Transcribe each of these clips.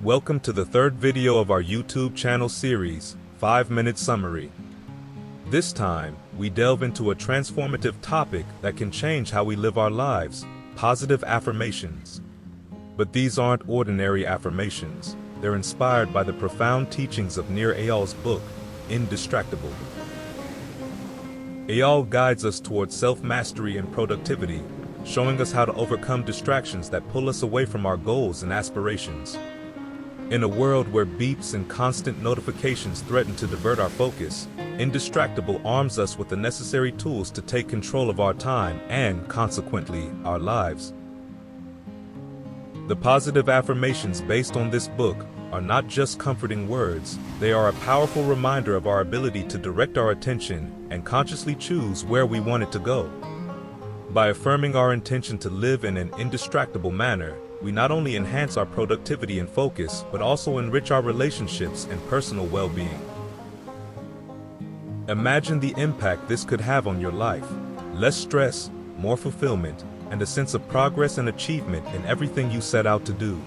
Welcome to the third video of our YouTube channel series, 5-Minute Summary. This time, we delve into a transformative topic that can change how we live our lives, positive affirmations. But these aren't ordinary affirmations. They're inspired by the profound teachings of Nir Eyal's book, Indistractable. Eyal guides us towards self-mastery and productivity, showing us how to overcome distractions that pull us away from our goals and aspirations. In a world where beeps and constant notifications threaten to divert our focus, Indistractable arms us with the necessary tools to take control of our time and, consequently, our lives. The positive affirmations based on this book are not just comforting words, they are a powerful reminder of our ability to direct our attention and consciously choose where we want it to go. By affirming our intention to live in an indistractable manner, we not only enhance our productivity and focus, but also enrich our relationships and personal well-being. Imagine the impact this could have on your life. Less stress, more fulfillment, and a sense of progress and achievement in everything you set out to do.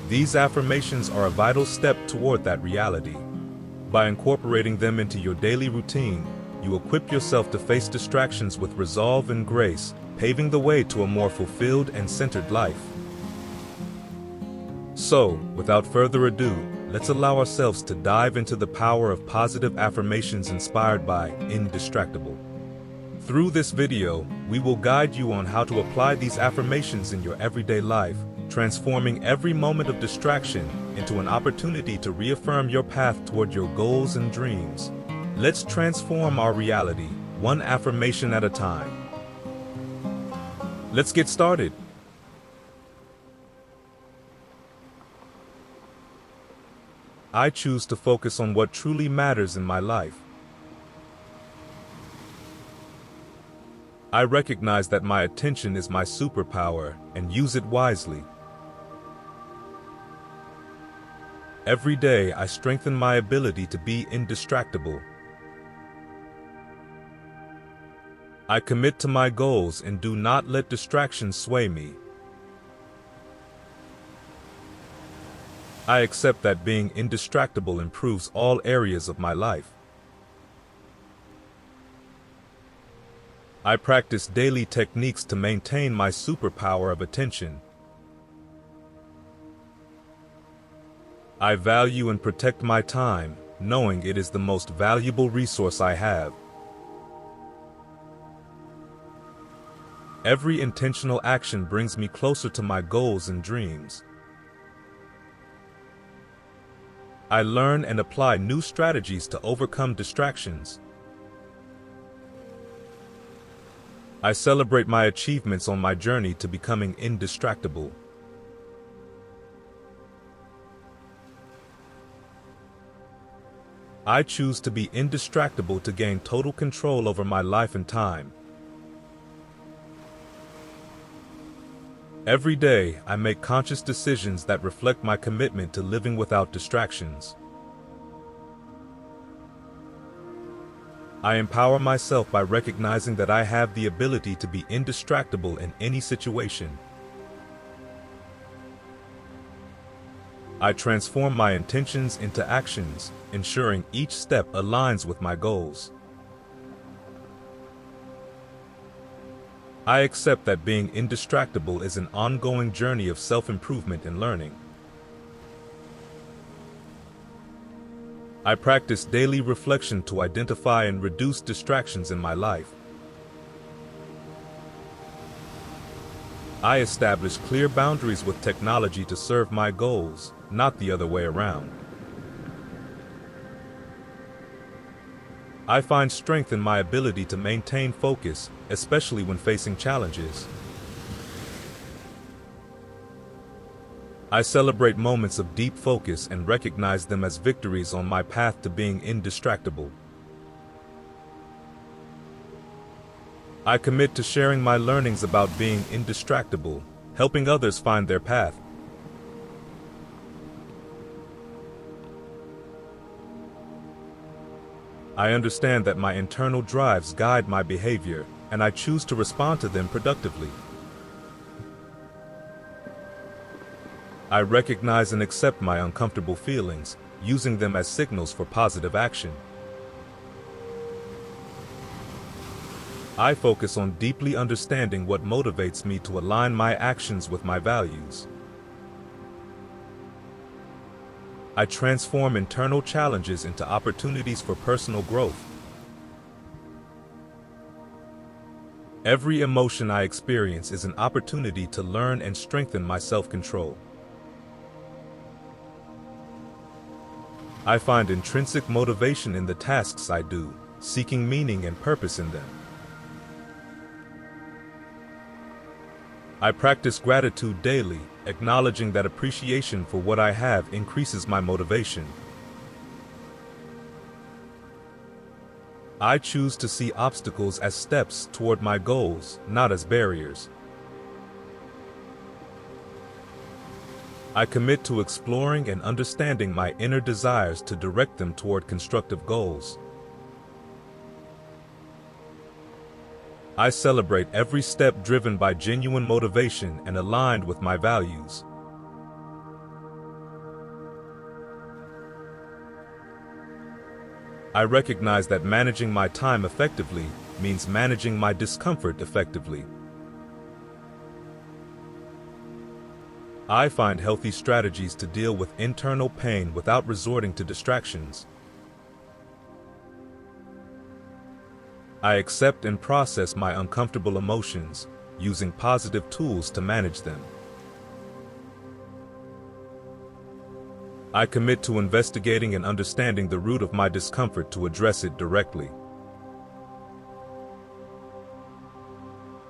These affirmations are a vital step toward that reality. By incorporating them into your daily routine, you equip yourself to face distractions with resolve and grace, paving the way to a more fulfilled and centered life. So, without further ado, let's allow ourselves to dive into the power of positive affirmations inspired by Indistractable. Through this video, we will guide you on how to apply these affirmations in your everyday life, transforming every moment of distraction into an opportunity to reaffirm your path toward your goals and dreams. Let's transform our reality, one affirmation at a time. Let's get started. I choose to focus on what truly matters in my life. I recognize that my attention is my superpower and use it wisely. Every day, I strengthen my ability to be indistractable. I commit to my goals and do not let distractions sway me. I accept that being indistractable improves all areas of my life. I practice daily techniques to maintain my superpower of attention. I value and protect my time, knowing it is the most valuable resource I have. Every intentional action brings me closer to my goals and dreams. I learn and apply new strategies to overcome distractions. I celebrate my achievements on my journey to becoming indistractable. I choose to be indistractable to gain total control over my life and time. Every day, I make conscious decisions that reflect my commitment to living without distractions. I empower myself by recognizing that I have the ability to be indistractable in any situation. I transform my intentions into actions, ensuring each step aligns with my goals. I accept that being indistractable is an ongoing journey of self-improvement and learning. I practice daily reflection to identify and reduce distractions in my life. I establish clear boundaries with technology to serve my goals, not the other way around. I find strength in my ability to maintain focus, especially when facing challenges. I celebrate moments of deep focus and recognize them as victories on my path to being indistractable. I commit to sharing my learnings about being indistractable, helping others find their path. I understand that my internal drives guide my behavior, and I choose to respond to them productively. I recognize and accept my uncomfortable feelings, using them as signals for positive action. I focus on deeply understanding what motivates me to align my actions with my values. I transform internal challenges into opportunities for personal growth. Every emotion I experience is an opportunity to learn and strengthen my self-control. I find intrinsic motivation in the tasks I do, seeking meaning and purpose in them. I practice gratitude daily, acknowledging that appreciation for what I have increases my motivation. I choose to see obstacles as steps toward my goals, not as barriers. I commit to exploring and understanding my inner desires to direct them toward constructive goals. I celebrate every step driven by genuine motivation and aligned with my values. I recognize that managing my time effectively means managing my discomfort effectively. I find healthy strategies to deal with internal pain without resorting to distractions. I accept and process my uncomfortable emotions, using positive tools to manage them. I commit to investigating and understanding the root of my discomfort to address it directly.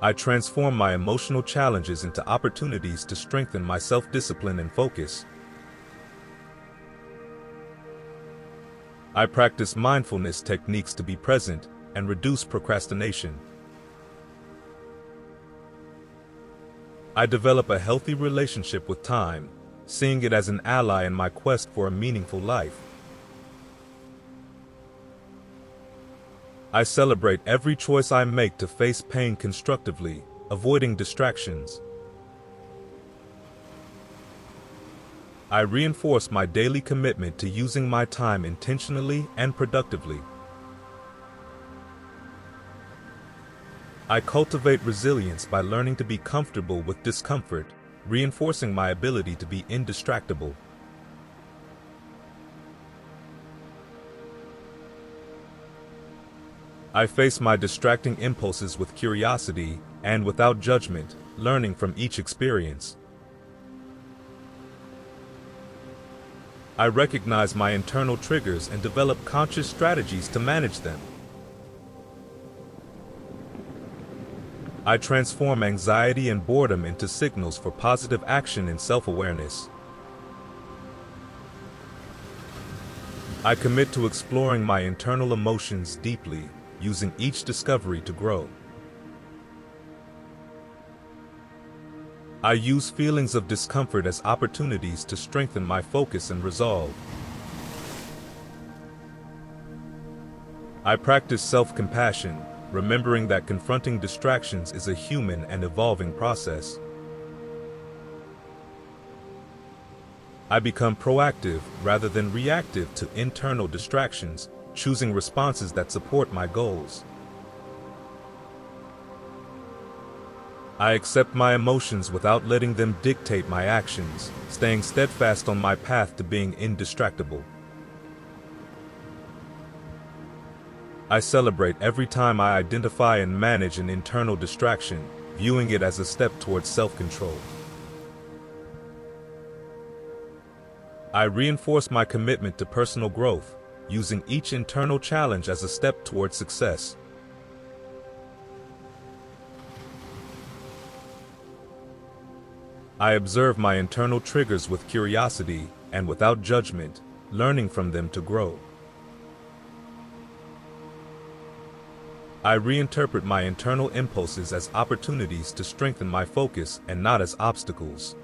I transform my emotional challenges into opportunities to strengthen my self-discipline and focus. I practice mindfulness techniques to be present and reduce procrastination. I develop a healthy relationship with time, seeing it as an ally in my quest for a meaningful life. I celebrate every choice I make to face pain constructively, avoiding distractions. I reinforce my daily commitment to using my time intentionally and productively. I cultivate resilience by learning to be comfortable with discomfort, reinforcing my ability to be indistractable. I face my distracting impulses with curiosity and without judgment, learning from each experience. I recognize my internal triggers and develop conscious strategies to manage them. I transform anxiety and boredom into signals for positive action and self-awareness. I commit to exploring my internal emotions deeply, using each discovery to grow. I use feelings of discomfort as opportunities to strengthen my focus and resolve. I practice self-compassion, remembering that confronting distractions is a human and evolving process. I become proactive rather than reactive to internal distractions, choosing responses that support my goals. I accept my emotions without letting them dictate my actions, staying steadfast on my path to being indistractable. I celebrate every time I identify and manage an internal distraction, viewing it as a step towards self-control. I reinforce my commitment to personal growth, using each internal challenge as a step towards success. I observe my internal triggers with curiosity and without judgment, learning from them to grow. I reinterpret my internal impulses as opportunities to strengthen my focus and not as obstacles.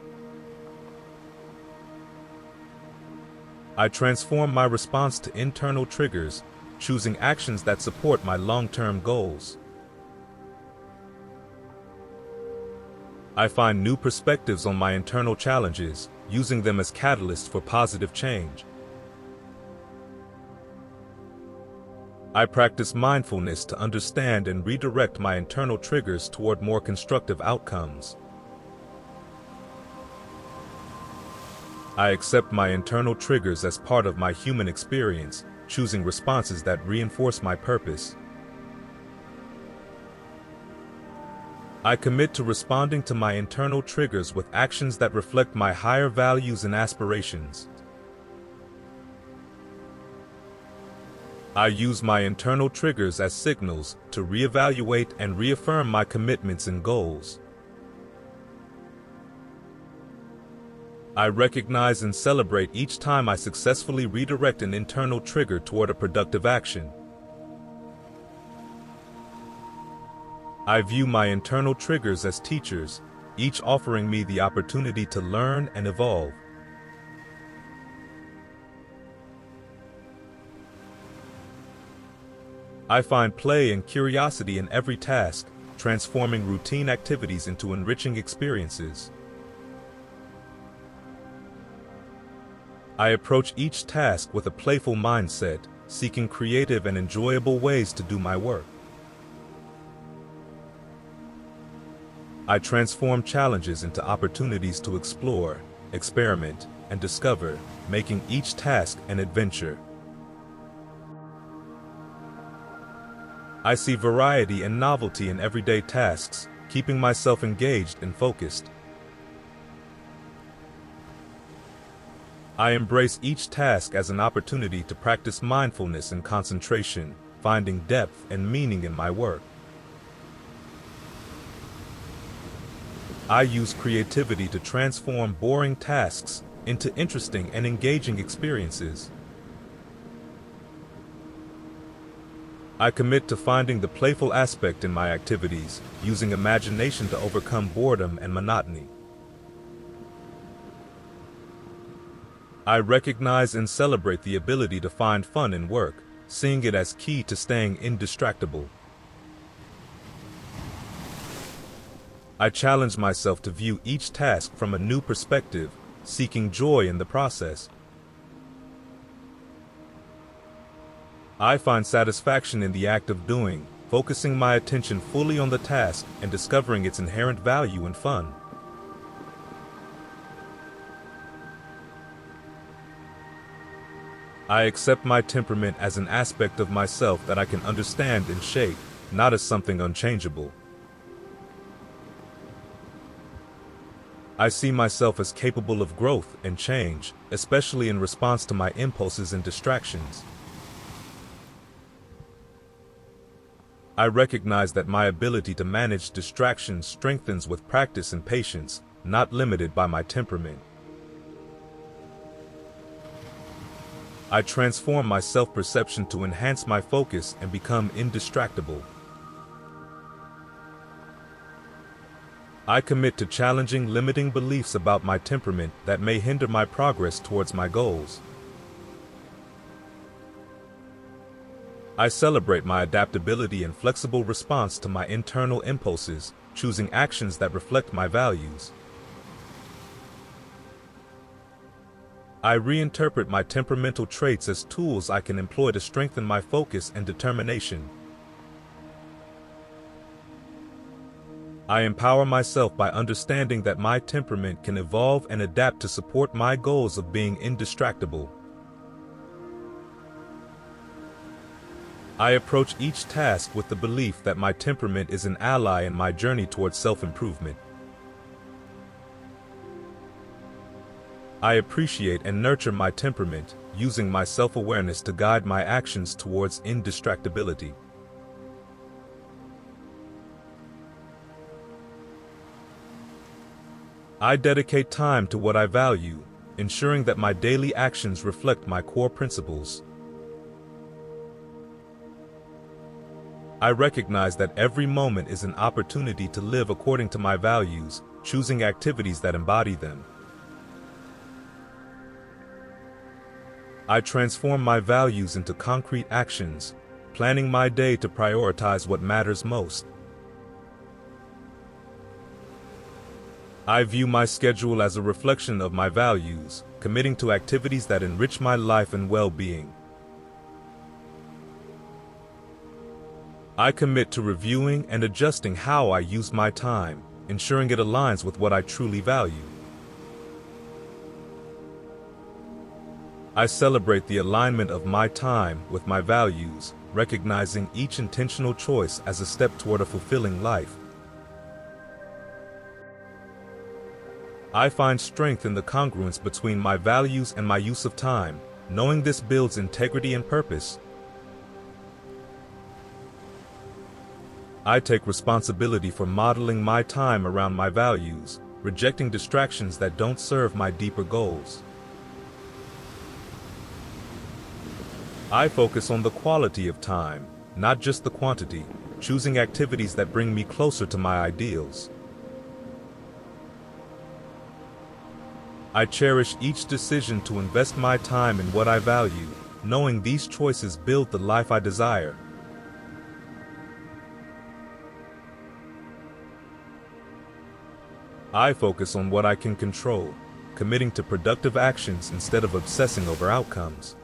I transform my response to internal triggers, choosing actions that support my long-term goals. I find new perspectives on my internal challenges, using them as catalysts for positive change. I practice mindfulness to understand and redirect my internal triggers toward more constructive outcomes. I accept my internal triggers as part of my human experience, choosing responses that reinforce my purpose. I commit to responding to my internal triggers with actions that reflect my higher values and aspirations. I use my internal triggers as signals to reevaluate and reaffirm my commitments and goals. I recognize and celebrate each time I successfully redirect an internal trigger toward a productive action. I view my internal triggers as teachers, each offering me the opportunity to learn and evolve. I find play and curiosity in every task, transforming routine activities into enriching experiences. I approach each task with a playful mindset, seeking creative and enjoyable ways to do my work. I transform challenges into opportunities to explore, experiment, and discover, making each task an adventure. I see variety and novelty in everyday tasks, keeping myself engaged and focused. I embrace each task as an opportunity to practice mindfulness and concentration, finding depth and meaning in my work. I use creativity to transform boring tasks into interesting and engaging experiences. I commit to finding the playful aspect in my activities, using imagination to overcome boredom and monotony. I recognize and celebrate the ability to find fun in work, seeing it as key to staying indistractable. I challenge myself to view each task from a new perspective, seeking joy in the process. I find satisfaction in the act of doing, focusing my attention fully on the task and discovering its inherent value and fun. I accept my temperament as an aspect of myself that I can understand and shape, not as something unchangeable. I see myself as capable of growth and change, especially in response to my impulses and distractions. I recognize that my ability to manage distractions strengthens with practice and patience, not limited by my temperament. I transform my self-perception to enhance my focus and become indistractable. I commit to challenging limiting beliefs about my temperament that may hinder my progress towards my goals. I celebrate my adaptability and flexible response to my internal impulses, choosing actions that reflect my values. I reinterpret my temperamental traits as tools I can employ to strengthen my focus and determination. I empower myself by understanding that my temperament can evolve and adapt to support my goals of being indistractable. I approach each task with the belief that my temperament is an ally in my journey towards self-improvement. I appreciate and nurture my temperament, using my self-awareness to guide my actions towards indistractability. I dedicate time to what I value, ensuring that my daily actions reflect my core principles. I recognize that every moment is an opportunity to live according to my values, choosing activities that embody them. I transform my values into concrete actions, planning my day to prioritize what matters most. I view my schedule as a reflection of my values, committing to activities that enrich my life and well-being. I commit to reviewing and adjusting how I use my time, ensuring it aligns with what I truly value. I celebrate the alignment of my time with my values, recognizing each intentional choice as a step toward a fulfilling life. I find strength in the congruence between my values and my use of time, knowing this builds integrity and purpose. I take responsibility for modeling my time around my values, rejecting distractions that don't serve my deeper goals. I focus on the quality of time, not just the quantity, choosing activities that bring me closer to my ideals. I cherish each decision to invest my time in what I value, knowing these choices build the life I desire. I focus on what I can control, committing to productive actions instead of obsessing over outcomes.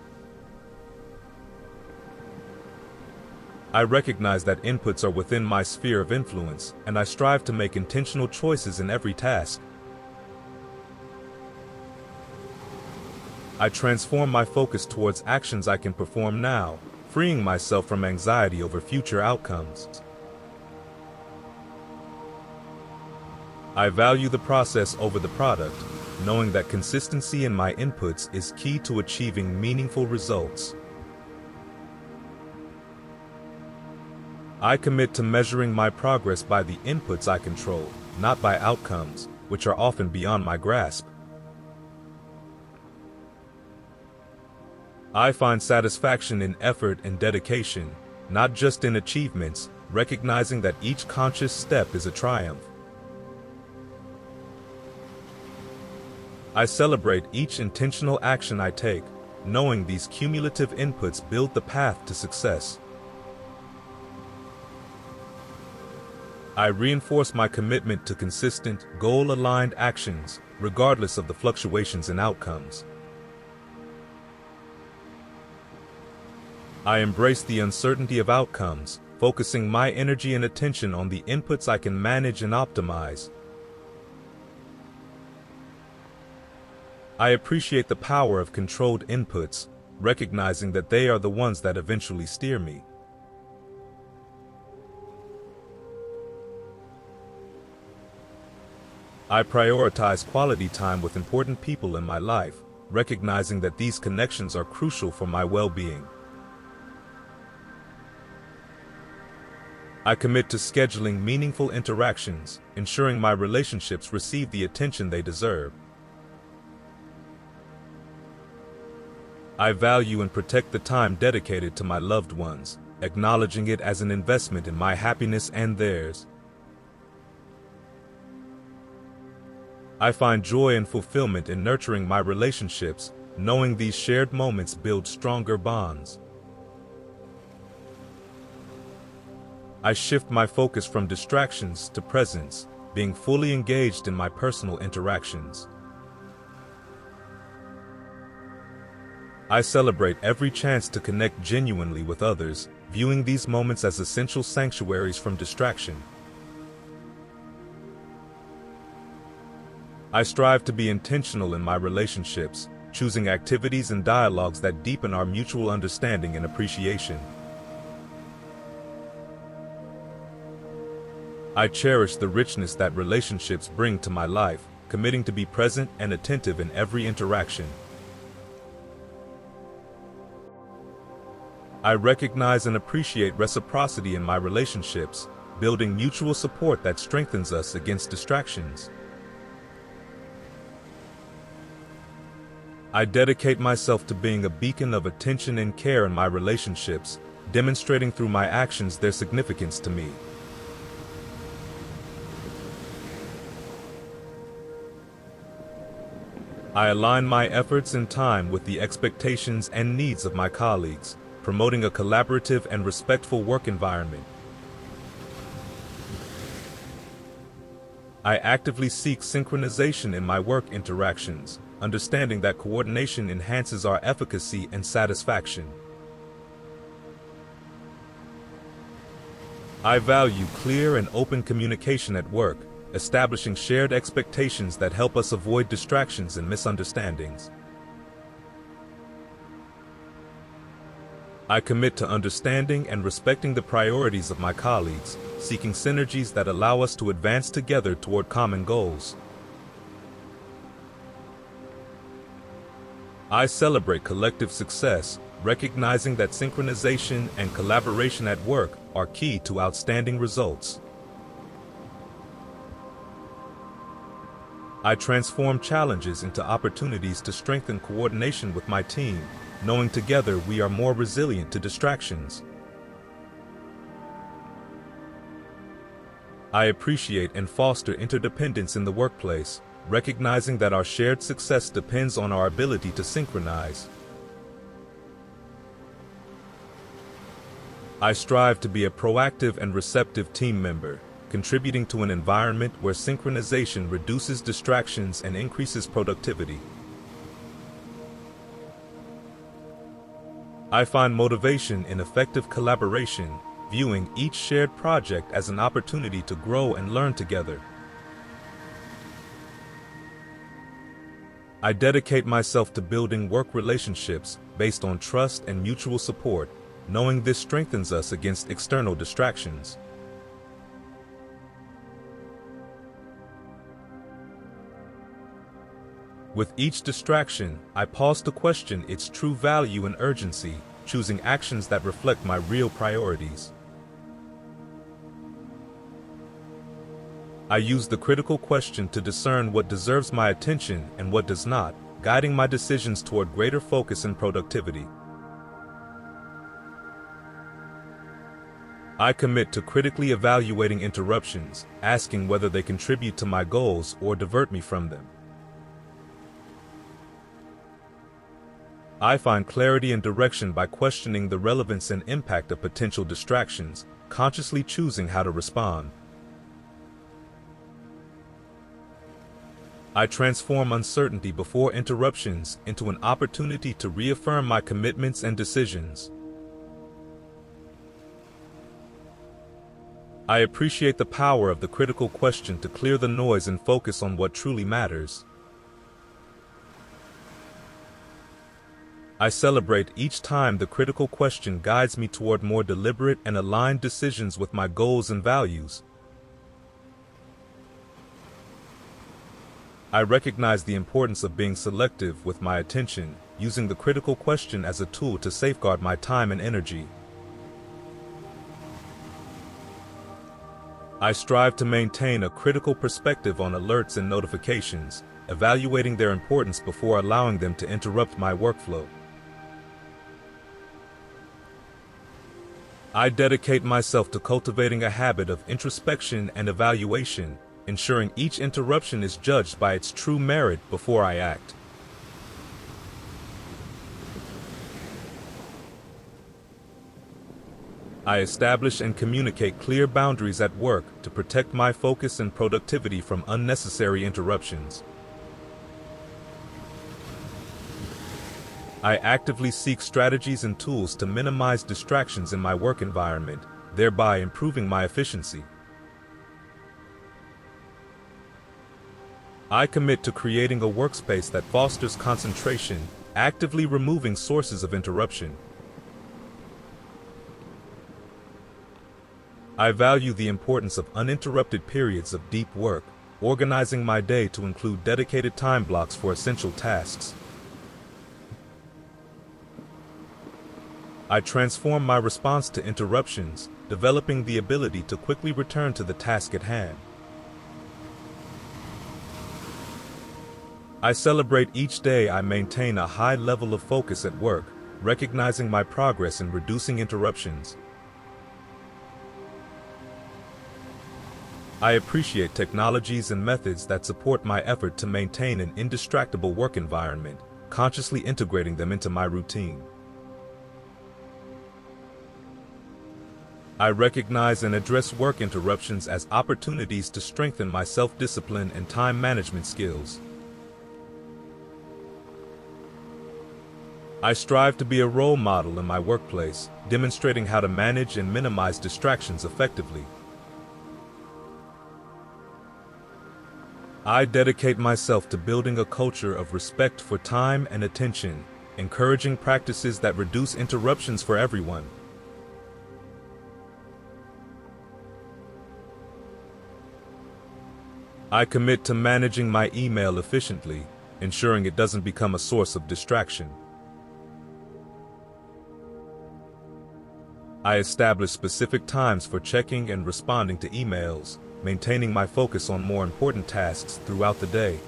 I recognize that inputs are within my sphere of influence, and I strive to make intentional choices in every task. I transform my focus towards actions I can perform now, freeing myself from anxiety over future outcomes. I value the process over the product, knowing that consistency in my inputs is key to achieving meaningful results. I commit to measuring my progress by the inputs I control, not by outcomes, which are often beyond my grasp. I find satisfaction in effort and dedication, not just in achievements, recognizing that each conscious step is a triumph. I celebrate each intentional action I take, knowing these cumulative inputs build the path to success. I reinforce my commitment to consistent, goal-aligned actions, regardless of the fluctuations in outcomes. I embrace the uncertainty of outcomes, focusing my energy and attention on the inputs I can manage and optimize. I appreciate the power of controlled inputs, recognizing that they are the ones that eventually steer me. I prioritize quality time with important people in my life, recognizing that these connections are crucial for my well-being. I commit to scheduling meaningful interactions, ensuring my relationships receive the attention they deserve. I value and protect the time dedicated to my loved ones, acknowledging it as an investment in my happiness and theirs. I find joy and fulfillment in nurturing my relationships, knowing these shared moments build stronger bonds. I shift my focus from distractions to presence, being fully engaged in my personal interactions. I celebrate every chance to connect genuinely with others, viewing these moments as essential sanctuaries from distraction. I strive to be intentional in my relationships, choosing activities and dialogues that deepen our mutual understanding and appreciation. I cherish the richness that relationships bring to my life, committing to be present and attentive in every interaction. I recognize and appreciate reciprocity in my relationships, building mutual support that strengthens us against distractions. I dedicate myself to being a beacon of attention and care in my relationships, demonstrating through my actions their significance to me. I align my efforts and time with the expectations and needs of my colleagues, promoting a collaborative and respectful work environment. I actively seek synchronization in my work interactions, understanding that coordination enhances our efficacy and satisfaction. I value clear and open communication at work, establishing shared expectations that help us avoid distractions and misunderstandings. I commit to understanding and respecting the priorities of my colleagues, seeking synergies that allow us to advance together toward common goals. I celebrate collective success, recognizing that synchronization and collaboration at work are key to outstanding results. I transform challenges into opportunities to strengthen coordination with my team, knowing together we are more resilient to distractions. I appreciate and foster interdependence in the workplace, recognizing that our shared success depends on our ability to synchronize. I strive to be a proactive and receptive team member, contributing to an environment where synchronization reduces distractions and increases productivity. I find motivation in effective collaboration, viewing each shared project as an opportunity to grow and learn together. I dedicate myself to building work relationships based on trust and mutual support, knowing this strengthens us against external distractions. With each distraction, I pause to question its true value and urgency, choosing actions that reflect my real priorities. I use the critical question to discern what deserves my attention and what does not, guiding my decisions toward greater focus and productivity. I commit to critically evaluating interruptions, asking whether they contribute to my goals or divert me from them. I find clarity and direction by questioning the relevance and impact of potential distractions, consciously choosing how to respond. I transform uncertainty before interruptions into an opportunity to reaffirm my commitments and decisions. I appreciate the power of the critical question to clear the noise and focus on what truly matters. I celebrate each time the critical question guides me toward more deliberate and aligned decisions with my goals and values. I recognize the importance of being selective with my attention, using the critical question as a tool to safeguard my time and energy. I strive to maintain a critical perspective on alerts and notifications, evaluating their importance before allowing them to interrupt my workflow. I dedicate myself to cultivating a habit of introspection and evaluation, ensuring each interruption is judged by its true merit before I act. I establish and communicate clear boundaries at work to protect my focus and productivity from unnecessary interruptions. I actively seek strategies and tools to minimize distractions in my work environment, thereby improving my efficiency. I commit to creating a workspace that fosters concentration, actively removing sources of interruption. I value the importance of uninterrupted periods of deep work, organizing my day to include dedicated time blocks for essential tasks. I transform my response to interruptions, developing the ability to quickly return to the task at hand. I celebrate each day I maintain a high level of focus at work, recognizing my progress in reducing interruptions. I appreciate technologies and methods that support my effort to maintain an indistractable work environment, consciously integrating them into my routine. I recognize and address work interruptions as opportunities to strengthen my self-discipline and time management skills. I strive to be a role model in my workplace, demonstrating how to manage and minimize distractions effectively. I dedicate myself to building a culture of respect for time and attention, encouraging practices that reduce interruptions for everyone. I commit to managing my email efficiently, ensuring it doesn't become a source of distraction. I establish specific times for checking and responding to emails, maintaining my focus on more important tasks throughout the day.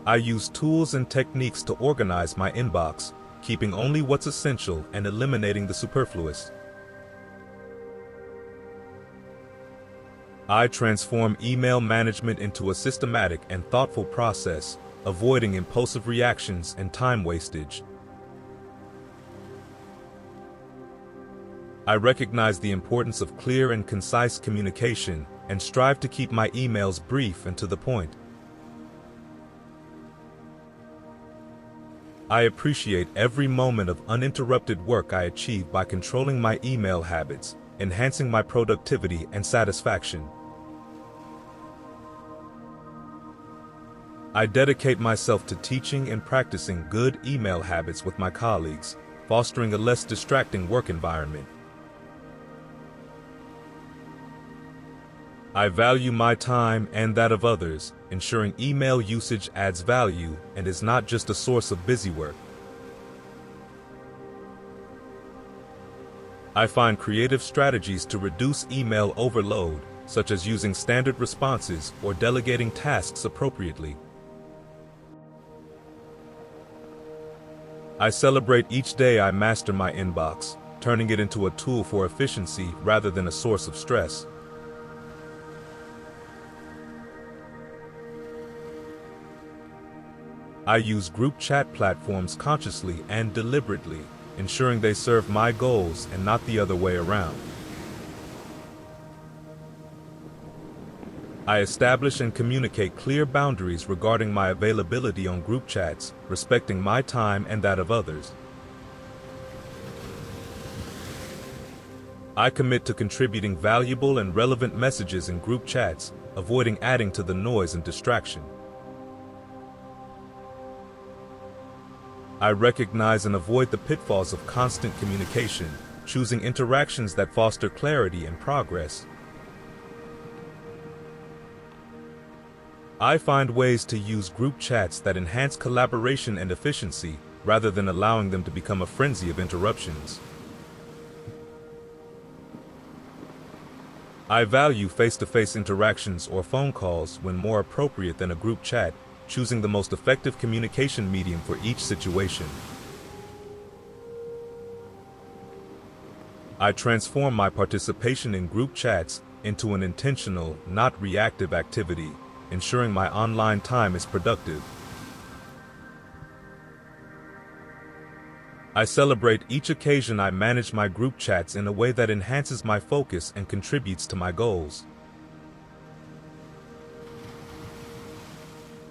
I use tools and techniques to organize my inbox, keeping only what's essential and eliminating the superfluous. I transform email management into a systematic and thoughtful process, avoiding impulsive reactions and time wastage. I recognize the importance of clear and concise communication and strive to keep my emails brief and to the point. I appreciate every moment of uninterrupted work I achieve by controlling my email habits, enhancing my productivity and satisfaction. I dedicate myself to teaching and practicing good email habits with my colleagues, fostering a less distracting work environment. I value my time and that of others, ensuring email usage adds value and is not just a source of busy work. I find creative strategies to reduce email overload, such as using standard responses or delegating tasks appropriately. I celebrate each day I master my inbox, turning it into a tool for efficiency rather than a source of stress. I use group chat platforms consciously and deliberately, ensuring they serve my goals and not the other way around. I establish and communicate clear boundaries regarding my availability on group chats, respecting my time and that of others. I commit to contributing valuable and relevant messages in group chats, avoiding adding to the noise and distraction. I recognize and avoid the pitfalls of constant communication, choosing interactions that foster clarity and progress. I find ways to use group chats that enhance collaboration and efficiency, rather than allowing them to become a frenzy of interruptions. I value face-to-face interactions or phone calls when more appropriate than a group chat, choosing the most effective communication medium for each situation. I transform my participation in group chats into an intentional, not reactive activity, ensuring my online time is productive. I celebrate each occasion I manage my group chats in a way that enhances my focus and contributes to my goals.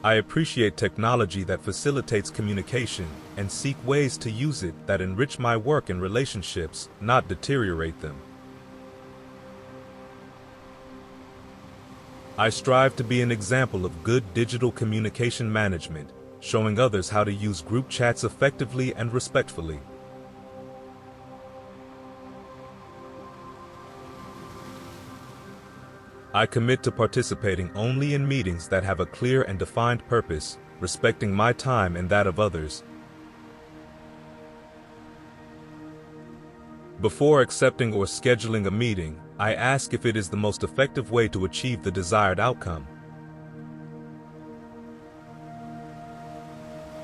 I appreciate technology that facilitates communication and seek ways to use it that enrich my work and relationships, not deteriorate them. I strive to be an example of good digital communication management, showing others how to use group chats effectively and respectfully. I commit to participating only in meetings that have a clear and defined purpose, respecting my time and that of others. Before accepting or scheduling a meeting, I ask if it is the most effective way to achieve the desired outcome.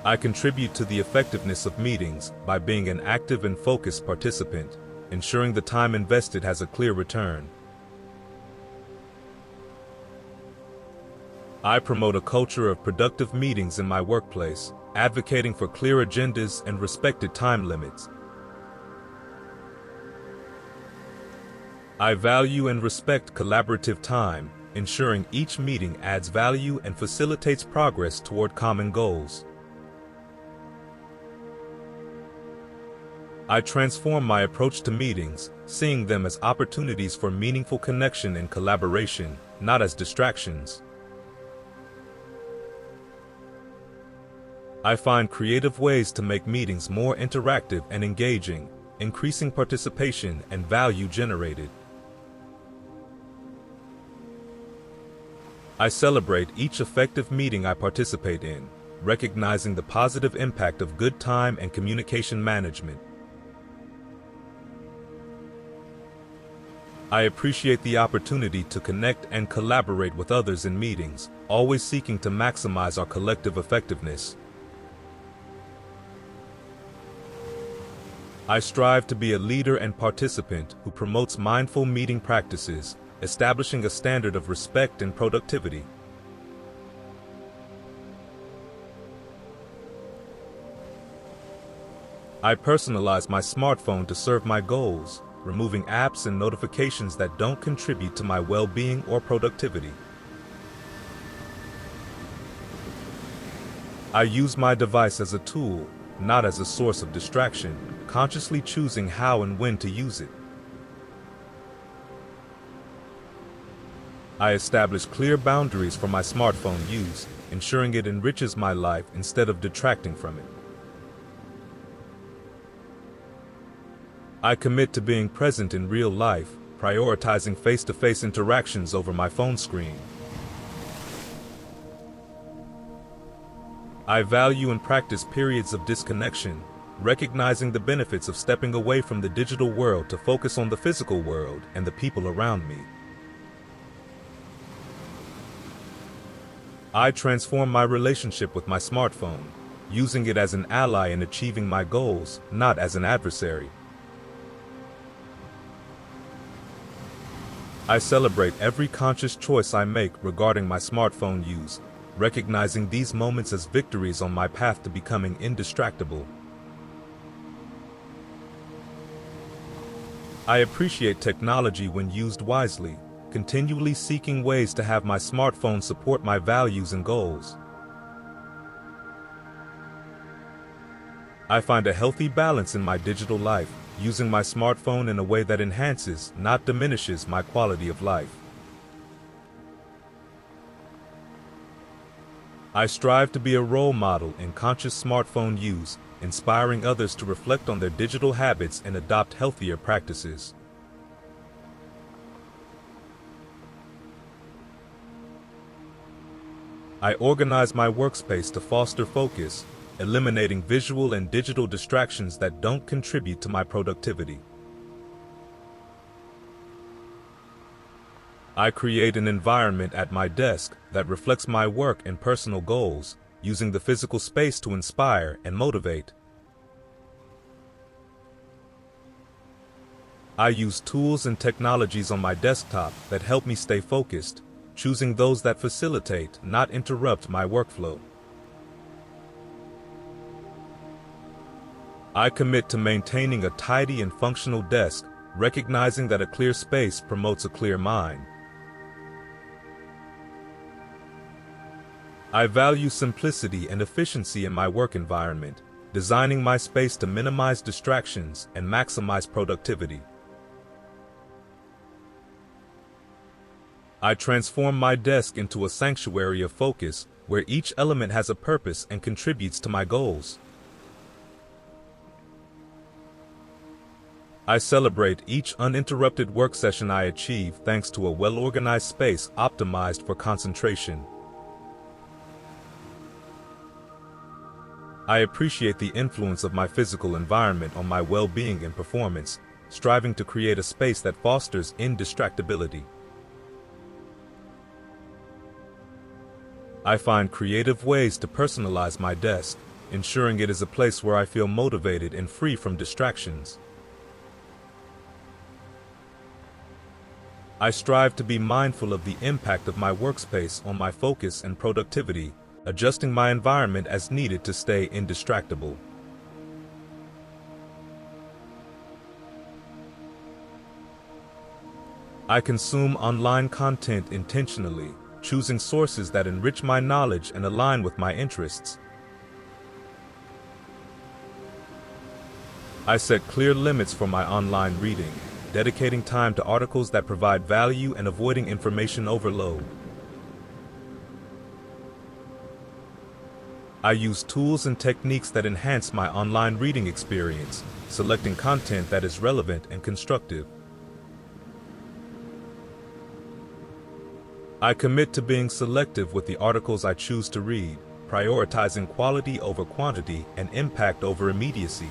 I contribute to the effectiveness of meetings by being an active and focused participant, ensuring the time invested has a clear return. I promote a culture of productive meetings in my workplace, advocating for clear agendas and respected time limits. I value and respect collaborative time, ensuring each meeting adds value and facilitates progress toward common goals. I transform my approach to meetings, seeing them as opportunities for meaningful connection and collaboration, not as distractions. I find creative ways to make meetings more interactive and engaging, increasing participation and value generated. I celebrate each effective meeting I participate in, recognizing the positive impact of good time and communication management. I appreciate the opportunity to connect and collaborate with others in meetings, always seeking to maximize our collective effectiveness. I strive to be a leader and participant who promotes mindful meeting practices, establishing a standard of respect and productivity. I personalize my smartphone to serve my goals, removing apps and notifications that don't contribute to my well-being or productivity. I use my device as a tool, not as a source of distraction, consciously choosing how and when to use it. I establish clear boundaries for my smartphone use, ensuring it enriches my life instead of detracting from it. I commit to being present in real life, prioritizing face-to-face interactions over my phone screen. I value and practice periods of disconnection, recognizing the benefits of stepping away from the digital world to focus on the physical world and the people around me. I transform my relationship with my smartphone, using it as an ally in achieving my goals, not as an adversary. I celebrate every conscious choice I make regarding my smartphone use, recognizing these moments as victories on my path to becoming indistractable. I appreciate technology when used wisely, continually seeking ways to have my smartphone support my values and goals. I find a healthy balance in my digital life, using my smartphone in a way that enhances, not diminishes, my quality of life. I strive to be a role model in conscious smartphone use, inspiring others to reflect on their digital habits and adopt healthier practices. I organize my workspace to foster focus, eliminating visual and digital distractions that don't contribute to my productivity. I create an environment at my desk that reflects my work and personal goals, using the physical space to inspire and motivate. I use tools and technologies on my desktop that help me stay focused, choosing those that facilitate, not interrupt, my workflow. I commit to maintaining a tidy and functional desk, recognizing that a clear space promotes a clear mind. I value simplicity and efficiency in my work environment, designing my space to minimize distractions and maximize productivity. I transform my desk into a sanctuary of focus, where each element has a purpose and contributes to my goals. I celebrate each uninterrupted work session I achieve thanks to a well-organized space optimized for concentration. I appreciate the influence of my physical environment on my well-being and performance, striving to create a space that fosters indistractability. I find creative ways to personalize my desk, ensuring it is a place where I feel motivated and free from distractions. I strive to be mindful of the impact of my workspace on my focus and productivity, adjusting my environment as needed to stay indistractable. I consume online content intentionally, choosing sources that enrich my knowledge and align with my interests. I set clear limits for my online reading, dedicating time to articles that provide value and avoiding information overload. I use tools and techniques that enhance my online reading experience, selecting content that is relevant and constructive. I commit to being selective with the articles I choose to read, prioritizing quality over quantity and impact over immediacy.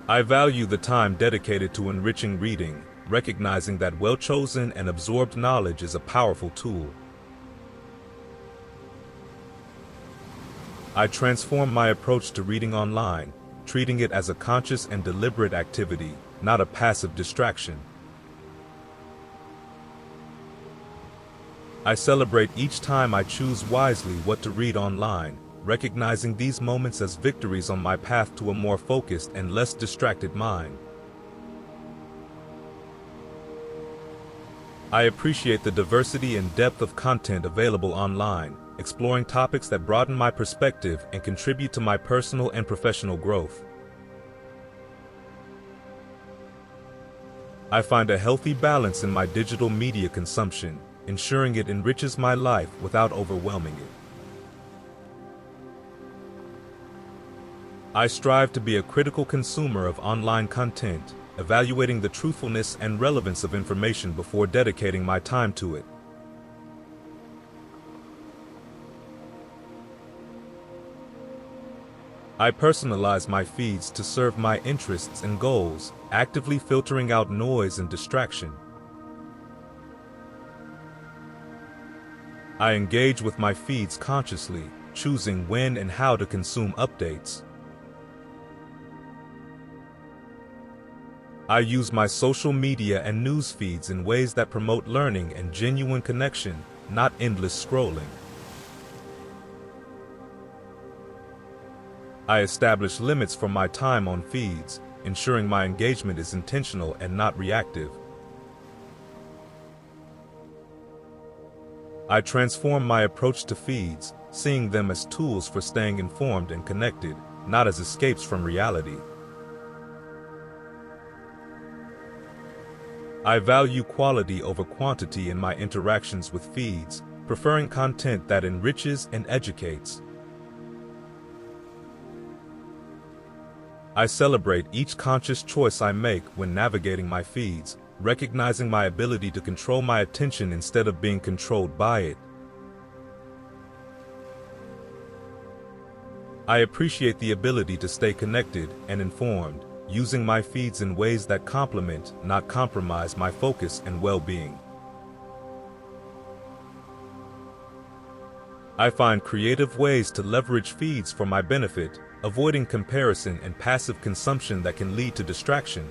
I value the time dedicated to enriching reading, recognizing that well-chosen and absorbed knowledge is a powerful tool. I transform my approach to reading online, treating it as a conscious and deliberate activity, not a passive distraction. I celebrate each time I choose wisely what to read online, recognizing these moments as victories on my path to a more focused and less distracted mind. I appreciate the diversity and depth of content available online, exploring topics that broaden my perspective and contribute to my personal and professional growth. I find a healthy balance in my digital media consumption, ensuring it enriches my life without overwhelming it. I strive to be a critical consumer of online content, evaluating the truthfulness and relevance of information before dedicating my time to it. I personalize my feeds to serve my interests and goals, actively filtering out noise and distraction. I engage with my feeds consciously, choosing when and how to consume updates. I use my social media and news feeds in ways that promote learning and genuine connection, not endless scrolling. I establish limits for my time on feeds, ensuring my engagement is intentional and not reactive. I transform my approach to feeds, seeing them as tools for staying informed and connected, not as escapes from reality. I value quality over quantity in my interactions with feeds, preferring content that enriches and educates. I celebrate each conscious choice I make when navigating my feeds, recognizing my ability to control my attention instead of being controlled by it. I appreciate the ability to stay connected and informed, using my feeds in ways that complement, not compromise, my focus and well-being. I find creative ways to leverage feeds for my benefit, avoiding comparison and passive consumption that can lead to distraction.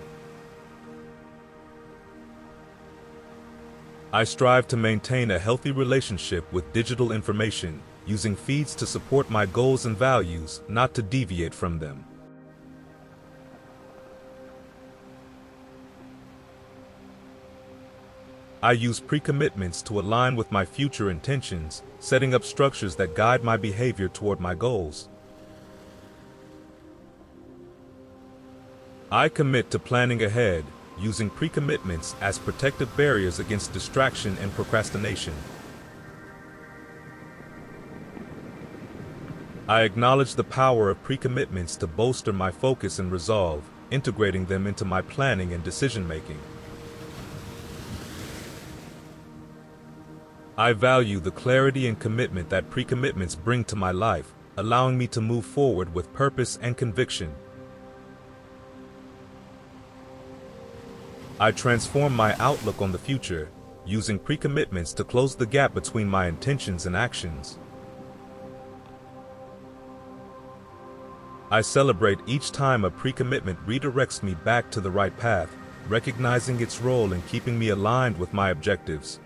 I strive to maintain a healthy relationship with digital information, using feeds to support my goals and values, not to deviate from them. I use precommitments to align with my future intentions, setting up structures that guide my behavior toward my goals. I commit to planning ahead, using precommitments as protective barriers against distraction and procrastination. I acknowledge the power of precommitments to bolster my focus and resolve, integrating them into my planning and decision-making. I value the clarity and commitment that precommitments bring to my life, allowing me to move forward with purpose and conviction. I transform my outlook on the future, using precommitments to close the gap between my intentions and actions. I celebrate each time a precommitment redirects me back to the right path, recognizing its role in keeping me aligned with my objectives.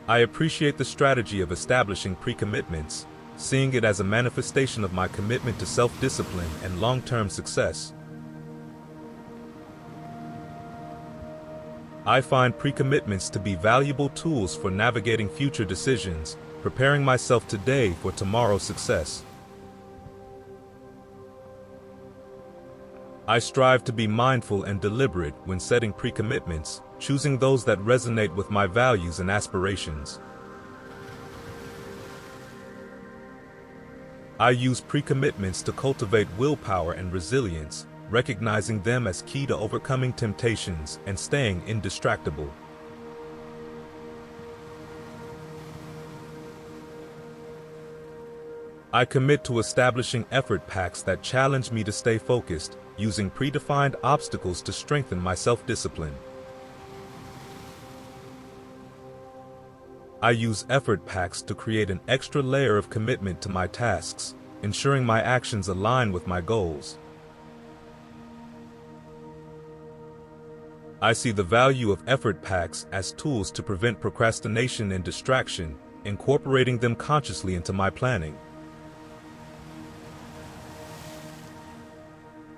I appreciate the strategy of establishing precommitments, seeing it as a manifestation of my commitment to self-discipline and long-term success. I find precommitments to be valuable tools for navigating future decisions, preparing myself today for tomorrow's success. I strive to be mindful and deliberate when setting precommitments, choosing those that resonate with my values and aspirations. I use precommitments to cultivate willpower and resilience, recognizing them as key to overcoming temptations and staying indistractable. I commit to establishing effort pacts that challenge me to stay focused, using predefined obstacles to strengthen my self-discipline. I use effort pacts to create an extra layer of commitment to my tasks, ensuring my actions align with my goals. I see the value of effort pacts as tools to prevent procrastination and distraction, incorporating them consciously into my planning.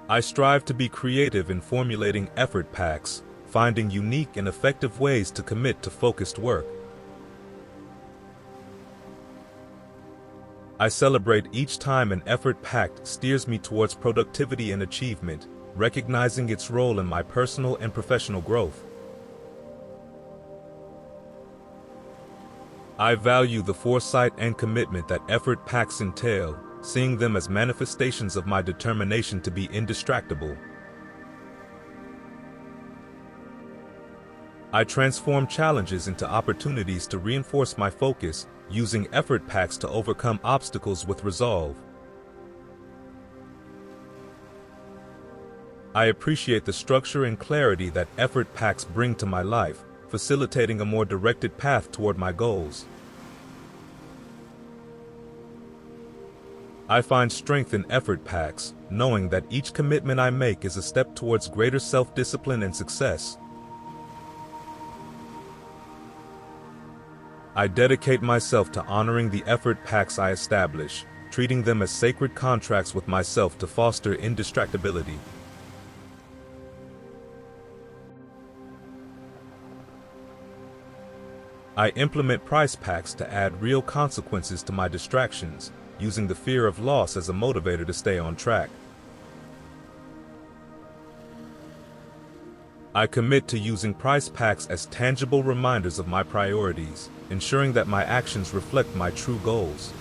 I strive to be creative in formulating effort pacts, finding unique and effective ways to commit to focused work. I celebrate each time an effort pact steers me towards productivity and achievement, recognizing its role in my personal and professional growth. I value the foresight and commitment that effort pacts entail, seeing them as manifestations of my determination to be indistractable. I transform challenges into opportunities to reinforce my focus, using effort pacts to overcome obstacles with resolve. I appreciate the structure and clarity that effort pacts bring to my life, facilitating a more directed path toward my goals. I find strength in effort pacts, knowing that each commitment I make is a step towards greater self-discipline and success. I dedicate myself to honoring the effort pacts I establish, treating them as sacred contracts with myself to foster indistractability. I implement price pacts to add real consequences to my distractions, using the fear of loss as a motivator to stay on track. I commit to using price pacts as tangible reminders of my priorities, ensuring that my actions reflect my true goals.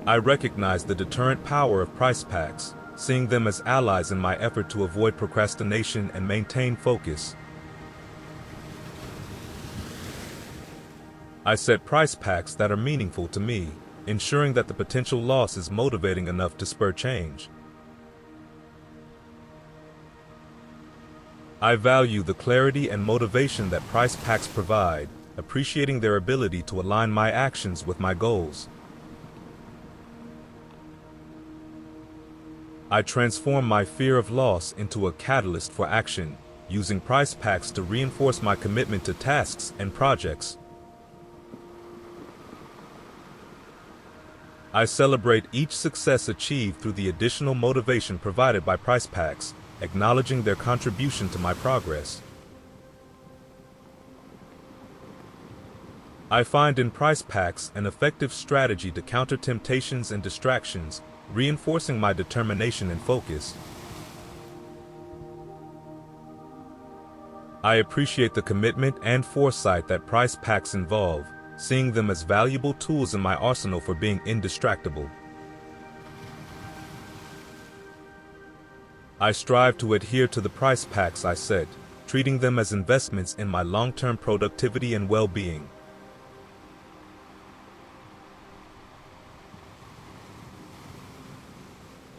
I recognize the deterrent power of price pacts, seeing them as allies in my effort to avoid procrastination and maintain focus. I set price pacts that are meaningful to me, ensuring that the potential loss is motivating enough to spur change. I value the clarity and motivation that price pacts provide, appreciating their ability to align my actions with my goals. I transform my fear of loss into a catalyst for action, using price pacts to reinforce my commitment to tasks and projects. I celebrate each success achieved through the additional motivation provided by price pacts, acknowledging their contribution to my progress. I find in price pacts an effective strategy to counter temptations and distractions, reinforcing my determination and focus. I appreciate the commitment and foresight that price pacts involve, seeing them as valuable tools in my arsenal for being indistractable. I strive to adhere to the price pacts I set, treating them as investments in my long-term productivity and well-being.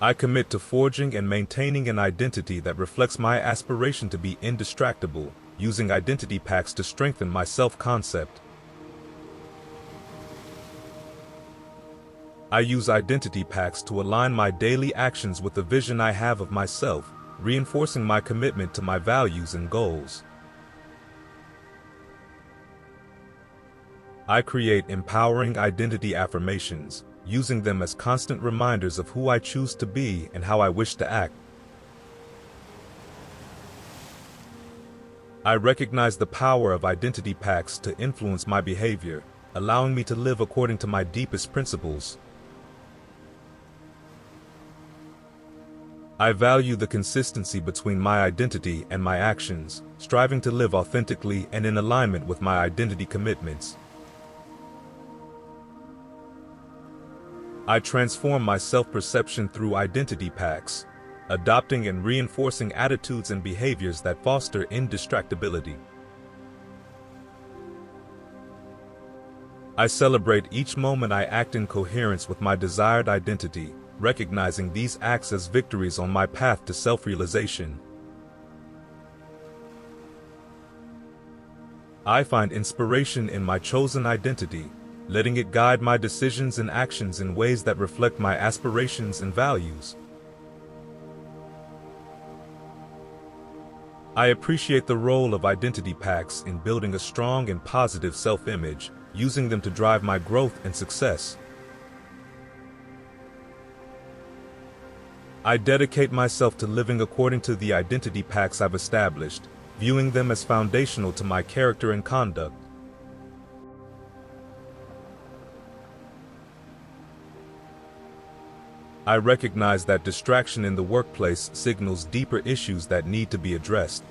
I commit to forging and maintaining an identity that reflects my aspiration to be indistractable, using identity pacts to strengthen my self-concept. I use identity pacts to align my daily actions with the vision I have of myself, reinforcing my commitment to my values and goals. I create empowering identity affirmations, using them as constant reminders of who I choose to be and how I wish to act. I recognize the power of identity pacts to influence my behavior, allowing me to live according to my deepest principles. I value the consistency between my identity and my actions, striving to live authentically and in alignment with my identity commitments. I transform my self-perception through identity pacts, adopting and reinforcing attitudes and behaviors that foster indistractability. I celebrate each moment I act in coherence with my desired identity, recognizing these acts as victories on my path to self-realization. I find inspiration in my chosen identity, letting it guide my decisions and actions in ways that reflect my aspirations and values. I appreciate the role of identity pacts in building a strong and positive self-image, using them to drive my growth and success. I dedicate myself to living according to the identity pacts I've established, viewing them as foundational to my character and conduct. I recognize that distraction in the workplace signals deeper issues that need to be addressed.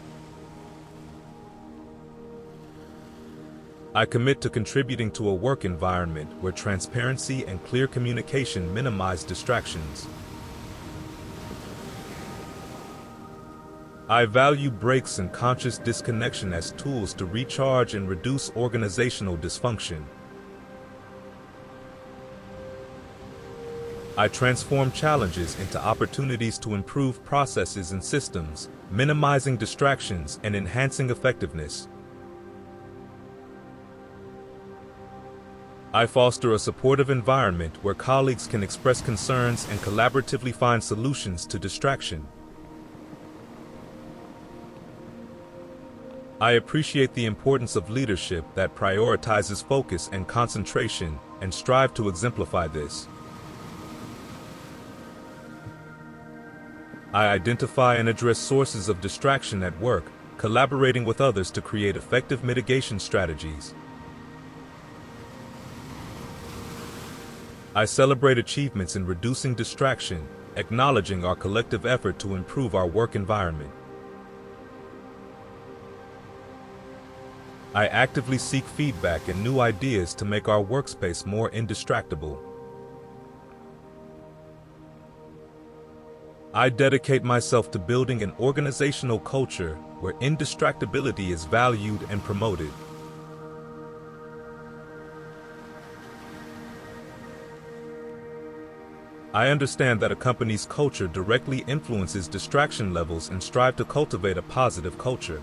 I commit to contributing to a work environment where transparency and clear communication minimize distractions. I value breaks and conscious disconnection as tools to recharge and reduce organizational dysfunction. I transform challenges into opportunities to improve processes and systems, minimizing distractions and enhancing effectiveness. I foster a supportive environment where colleagues can express concerns and collaboratively find solutions to distraction. I appreciate the importance of leadership that prioritizes focus and concentration, and strive to exemplify this. I identify and address sources of distraction at work, collaborating with others to create effective mitigation strategies. I celebrate achievements in reducing distraction, acknowledging our collective effort to improve our work environment. I actively seek feedback and new ideas to make our workspace more indistractable. I dedicate myself to building an organizational culture where indistractability is valued and promoted. I understand that a company's culture directly influences distraction levels and strive to cultivate a positive culture.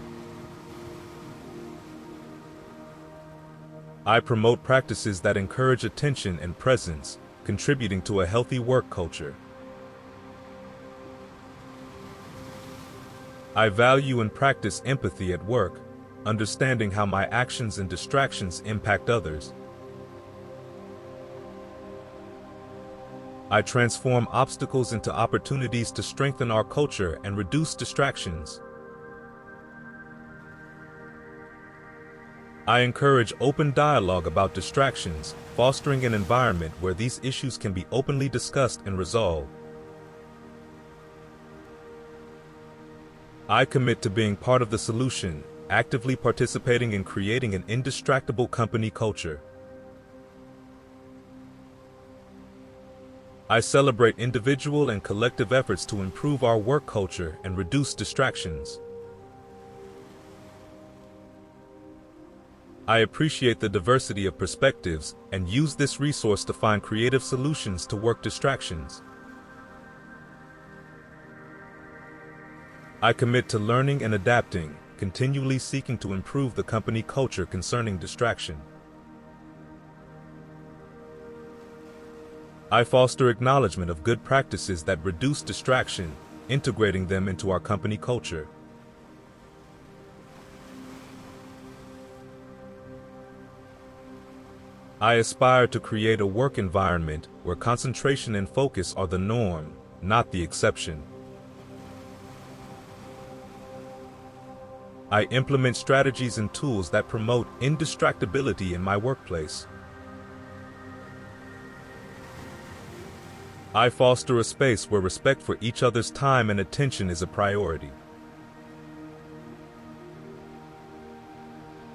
I promote practices that encourage attention and presence, contributing to a healthy work culture. I value and practice empathy at work, understanding how my actions and distractions impact others. I transform obstacles into opportunities to strengthen our culture and reduce distractions. I encourage open dialogue about distractions, fostering an environment where these issues can be openly discussed and resolved. I commit to being part of the solution, actively participating in creating an indistractable company culture. I celebrate individual and collective efforts to improve our work culture and reduce distractions. I appreciate the diversity of perspectives and use this resource to find creative solutions to work distractions. I commit to learning and adapting, continually seeking to improve the company culture concerning distraction. I foster acknowledgement of good practices that reduce distraction, integrating them into our company culture. I aspire to create a work environment where concentration and focus are the norm, not the exception. I implement strategies and tools that promote indistractability in my workplace. I foster a space where respect for each other's time and attention is a priority.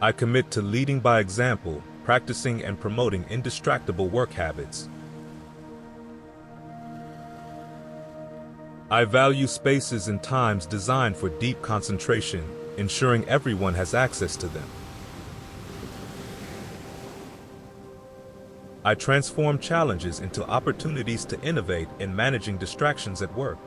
I commit to leading by example, practicing and promoting indistractable work habits. I value spaces and times designed for deep concentration, ensuring everyone has access to them. I transform challenges into opportunities to innovate in managing distractions at work.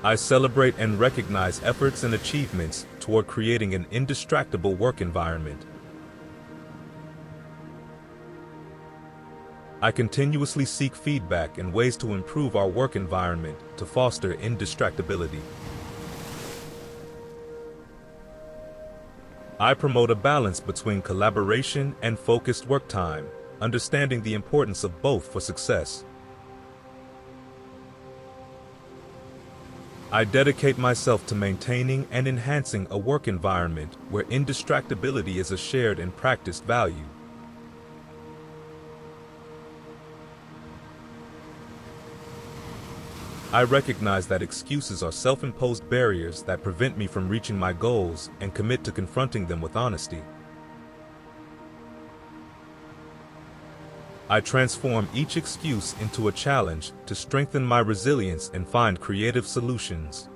I celebrate and recognize efforts and achievements toward creating an indistractable work environment. I continuously seek feedback and ways to improve our work environment to foster indistractability. I promote a balance between collaboration and focused work time, understanding the importance of both for success. I dedicate myself to maintaining and enhancing a work environment where indistractability is a shared and practiced value. I recognize that excuses are self-imposed barriers that prevent me from reaching my goals and commit to confronting them with honesty. I transform each excuse into a challenge to strengthen my resilience and find creative solutions.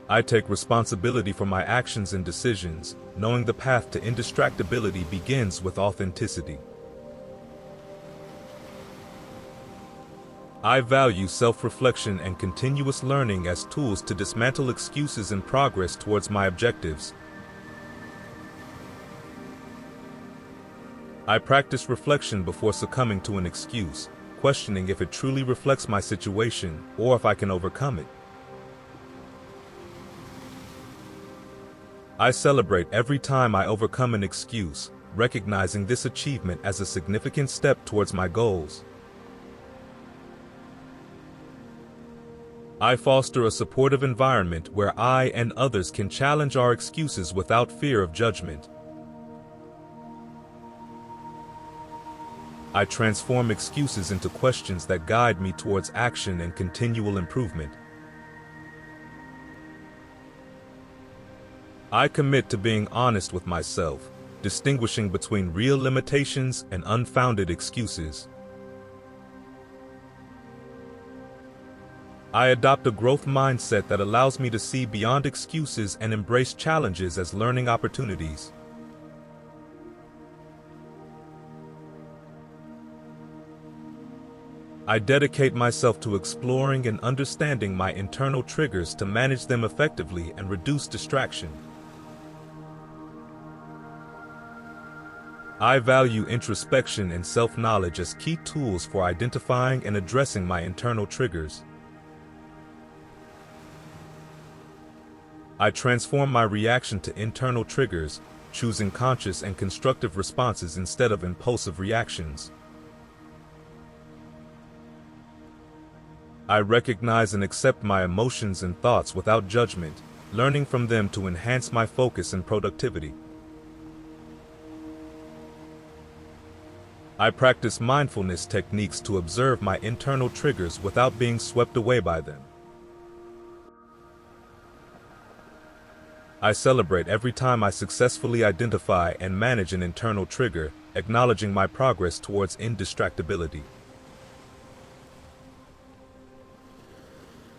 I take responsibility for my actions and decisions, knowing the path to indistractability begins with authenticity. I value self-reflection and continuous learning as tools to dismantle excuses and progress towards my objectives. I practice reflection before succumbing to an excuse, questioning if it truly reflects my situation or if I can overcome it. I celebrate every time I overcome an excuse, recognizing this achievement as a significant step towards my goals. I foster a supportive environment where I and others can challenge our excuses without fear of judgment. I transform excuses into questions that guide me towards action and continual improvement. I commit to being honest with myself, distinguishing between real limitations and unfounded excuses. I adopt a growth mindset that allows me to see beyond excuses and embrace challenges as learning opportunities. I dedicate myself to exploring and understanding my internal triggers to manage them effectively and reduce distraction. I value introspection and self-knowledge as key tools for identifying and addressing my internal triggers. I transform my reaction to internal triggers, choosing conscious and constructive responses instead of impulsive reactions. I recognize and accept my emotions and thoughts without judgment, learning from them to enhance my focus and productivity. I practice mindfulness techniques to observe my internal triggers without being swept away by them. I celebrate every time I successfully identify and manage an internal trigger, acknowledging my progress towards indistractability.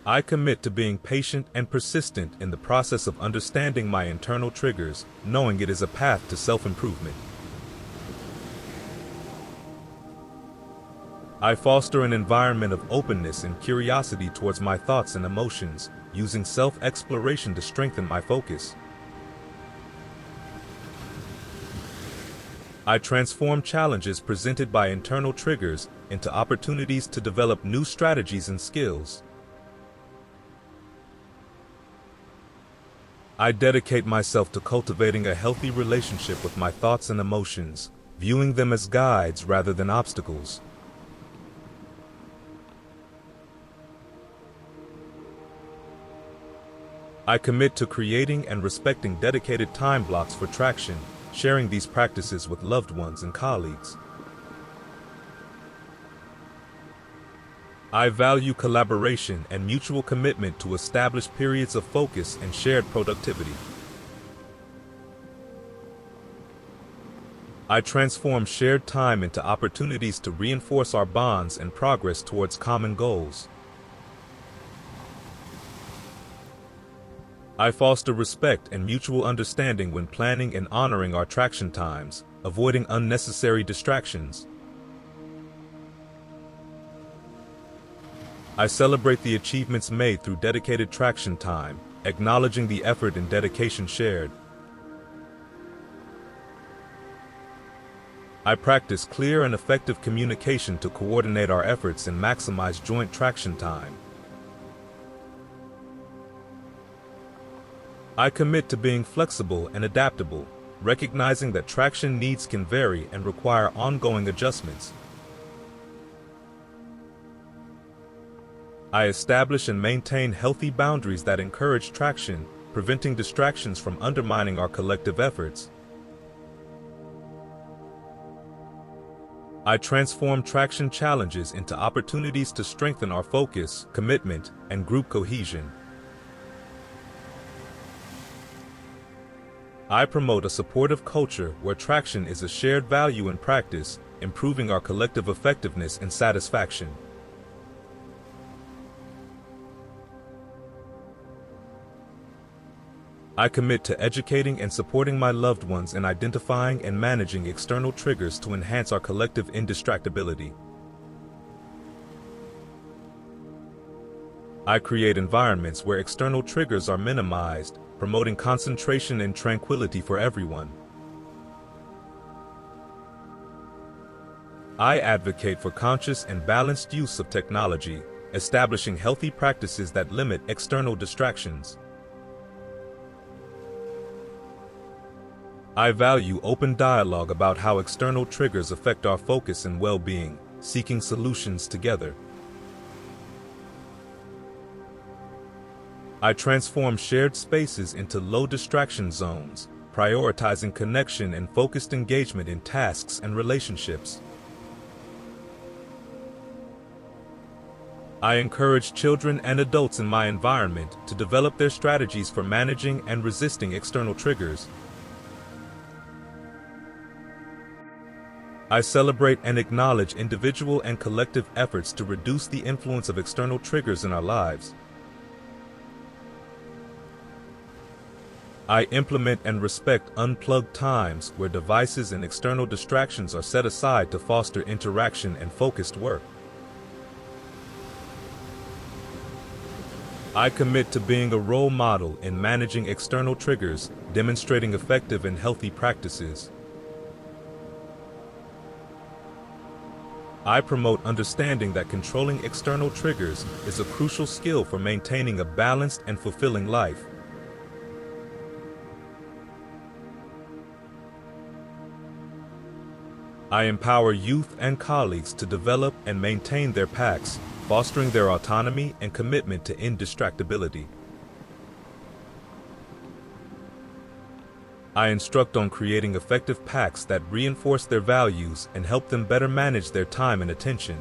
I commit to being patient and persistent in the process of understanding my internal triggers, knowing it is a path to self-improvement. I foster an environment of openness and curiosity towards my thoughts and emotions, using self-exploration to strengthen my focus. I transform challenges presented by internal triggers into opportunities to develop new strategies and skills. I dedicate myself to cultivating a healthy relationship with my thoughts and emotions, viewing them as guides rather than obstacles. I commit to creating and respecting dedicated time blocks for traction, sharing these practices with loved ones and colleagues. I value collaboration and mutual commitment to establish periods of focus and shared productivity. I transform shared time into opportunities to reinforce our bonds and progress towards common goals. I foster respect and mutual understanding when planning and honoring our traction times, avoiding unnecessary distractions. I celebrate the achievements made through dedicated traction time, acknowledging the effort and dedication shared. I practice clear and effective communication to coordinate our efforts and maximize joint traction time. I commit to being flexible and adaptable, recognizing that traction needs can vary and require ongoing adjustments. I establish and maintain healthy boundaries that encourage traction, preventing distractions from undermining our collective efforts. I transform traction challenges into opportunities to strengthen our focus, commitment, and group cohesion. I promote a supportive culture where traction is a shared value in practice, improving our collective effectiveness and satisfaction. I commit to educating and supporting my loved ones in identifying and managing external triggers to enhance our collective indistractability. I create environments where external triggers are minimized, promoting concentration and tranquility for everyone. I advocate for conscious and balanced use of technology, establishing healthy practices that limit external distractions. I value open dialogue about how external triggers affect our focus and well-being, seeking solutions together. I transform shared spaces into low distraction zones, prioritizing connection and focused engagement in tasks and relationships. I encourage children and adults in my environment to develop their strategies for managing and resisting external triggers. I celebrate and acknowledge individual and collective efforts to reduce the influence of external triggers in our lives. I implement and respect unplugged times where devices and external distractions are set aside to foster interaction and focused work. I commit to being a role model in managing external triggers, demonstrating effective and healthy practices. I promote understanding that controlling external triggers is a crucial skill for maintaining a balanced and fulfilling life. I empower youth and colleagues to develop and maintain their pacts, fostering their autonomy and commitment to indistractability. I instruct on creating effective pacts that reinforce their values and help them better manage their time and attention.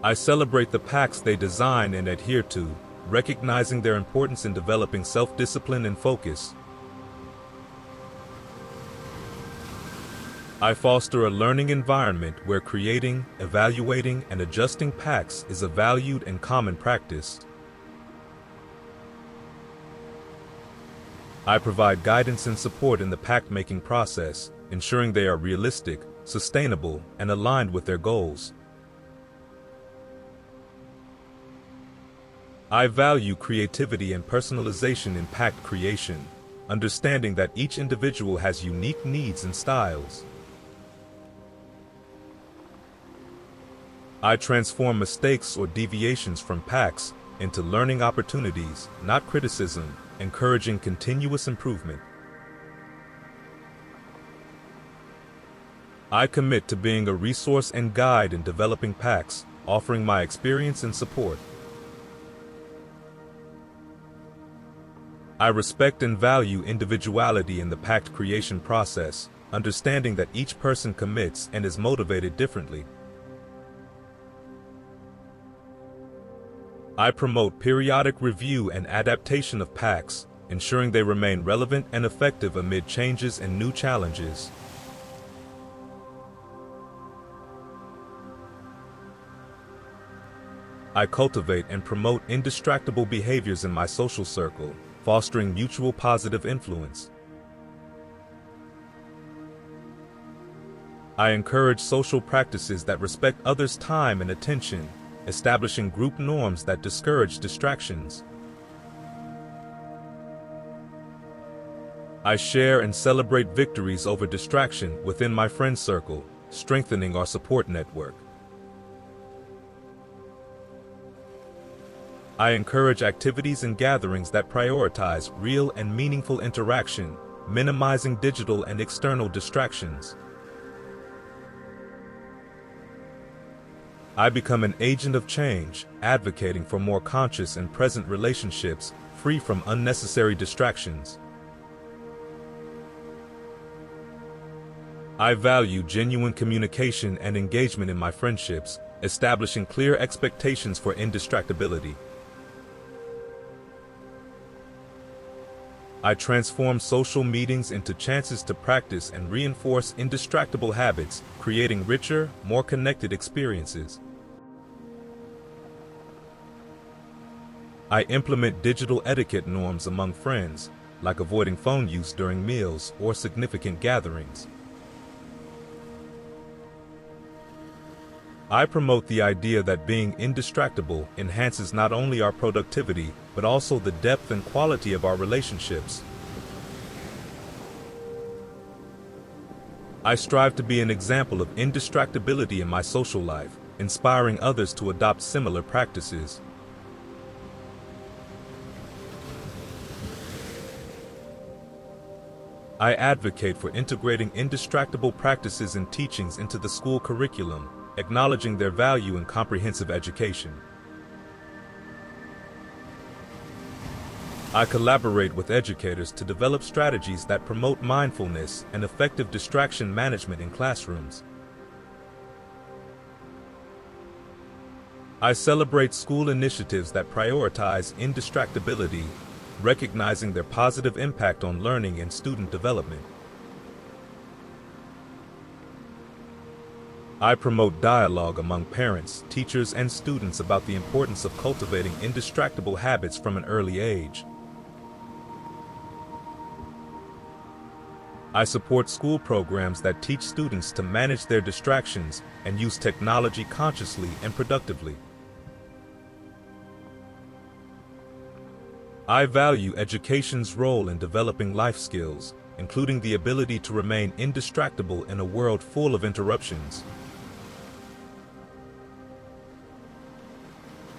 I celebrate the pacts they design and adhere to, recognizing their importance in developing self-discipline and focus. I foster a learning environment where creating, evaluating, and adjusting pacts is a valued and common practice. I provide guidance and support in the pact-making process, ensuring they are realistic, sustainable, and aligned with their goals. I value creativity and personalization in pact creation, understanding that each individual has unique needs and styles. I transform mistakes or deviations from pacts, into learning opportunities, not criticism, encouraging continuous improvement. I commit to being a resource and guide in developing pacts, offering my experience and support. I respect and value individuality in the pact creation process, understanding that each person commits and is motivated differently. I promote periodic review and adaptation of pacts, ensuring they remain relevant and effective amid changes and new challenges. I cultivate and promote indistractable behaviors in my social circle, fostering mutual positive influence. I encourage social practices that respect others' time and attention, establishing group norms that discourage distractions. I share and celebrate victories over distraction within my friend circle, strengthening our support network. I encourage activities and gatherings that prioritize real and meaningful interaction, minimizing digital and external distractions. I become an agent of change, advocating for more conscious and present relationships, free from unnecessary distractions. I value genuine communication and engagement in my friendships, establishing clear expectations for indistractability. I transform social meetings into chances to practice and reinforce indistractable habits, creating richer, more connected experiences. I implement digital etiquette norms among friends, like avoiding phone use during meals or significant gatherings. I promote the idea that being indistractable enhances not only our productivity, but also the depth and quality of our relationships. I strive to be an example of indistractability in my social life, inspiring others to adopt similar practices. I advocate for integrating indistractable practices and teachings into the school curriculum, acknowledging their value in comprehensive education. I collaborate with educators to develop strategies that promote mindfulness and effective distraction management in classrooms. I celebrate school initiatives that prioritize indistractability, recognizing their positive impact on learning and student development. I promote dialogue among parents, teachers, and students about the importance of cultivating indistractable habits from an early age. I support school programs that teach students to manage their distractions and use technology consciously and productively. I value education's role in developing life skills, including the ability to remain indistractable in a world full of interruptions.